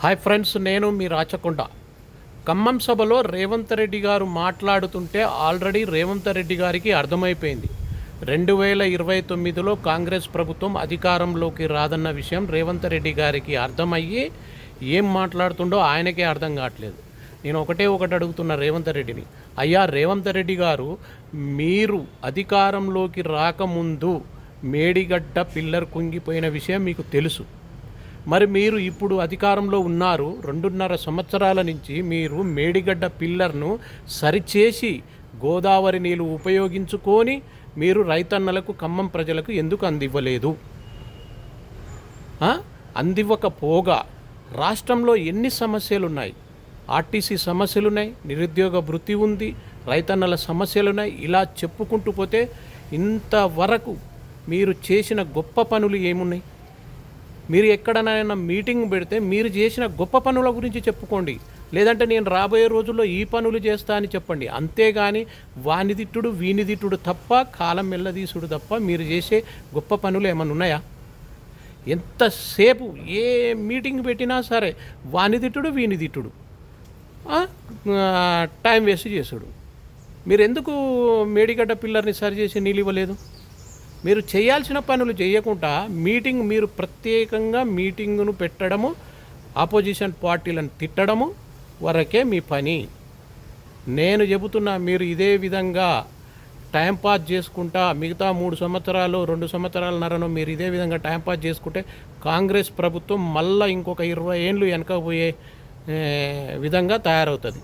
Hi friends, నేను మీ రాచకొండ. ఖమ్మం సభలో రేవంత్ రెడ్డి గారు మాట్లాడుతుంటే ఆల్రెడీ రేవంత్ రెడ్డి గారికి అర్థమైపోయింది. 2029లో కాంగ్రెస్ ప్రభుత్వం అధికారంలోకి రాదన్న విషయం రేవంత్ రెడ్డి గారికి అర్థమయ్యి ఏం మాట్లాడుతుండో ఆయనకే అర్థం కావట్లేదు. నేను ఒకటి అడుగుతున్న రేవంత్ రెడ్డిని, అయ్యా రేవంత్ రెడ్డి గారు, మీరు అధికారంలోకి రాకముందు మేడిగడ్డ పిల్లర్ కుంగిపోయిన విషయం మీకు తెలుసు. మరి మీరు ఇప్పుడు అధికారంలో ఉన్నారు, 2.5 సంవత్సరాల నుంచి మీరు మేడిగడ్డ పిల్లర్ను సరిచేసి గోదావరి నీళ్ళు ఉపయోగించుకొని మీరు రైతన్నలకు, ఖమ్మం ప్రజలకు ఎందుకు అందివ్వలేదు? అందివ్వకపోగా రాష్ట్రంలో ఎన్ని సమస్యలున్నాయి? ఆర్టీసీ సమస్యలున్నాయి, నిరుద్యోగ వృత్తి ఉంది, రైతన్నల సమస్యలున్నాయి. ఇలా చెప్పుకుంటూ పోతే ఇంతవరకు మీరు చేసిన గొప్ప పనులు ఏమున్నాయి? మీరు ఎక్కడనైనా మీటింగ్ పెడితే మీరు చేసిన గొప్ప పనుల గురించి చెప్పుకోండి, లేదంటే నేను రాబోయే రోజుల్లో ఈ పనులు చేస్తా అని చెప్పండి. అంతేగాని వానిదిట్టుడు వీనిదిట్టుడు తప్ప, కాలం మెల్లదీసుడు తప్ప మీరు చేసే గొప్ప పనులు ఏమైనా ఉన్నాయా? ఎంతసేపు ఏ మీటింగ్ పెట్టినా సరే వానిదిట్టుడు వీనిదిట్టుడు, టైం వేస్ట్ చేసుడు. మీరు ఎందుకు మేడిగడ్డ పిల్లర్ని సరి చేసి నీళ్ళు ఇవ్వలేదు? మీరు చేయాల్సిన పనులు చేయకుండా మీరు ప్రత్యేకంగా మీటింగును పెట్టడము, ఆపోజిషన్ పార్టీలను తిట్టడము వరకే మీ పని. నేను చెబుతున్నా, మీరు ఇదే విధంగా టైంపాస్ చేసుకుంటా మిగతా 3 సంవత్సరాలు 2 సంవత్సరాలన్నరను మీరు ఇదే విధంగా టైంపాస్ చేసుకుంటే కాంగ్రెస్ ప్రభుత్వం మళ్ళీ ఇంకొక 20 ఏళ్ళు వెనకపోయే విధంగా తయారవుతుంది.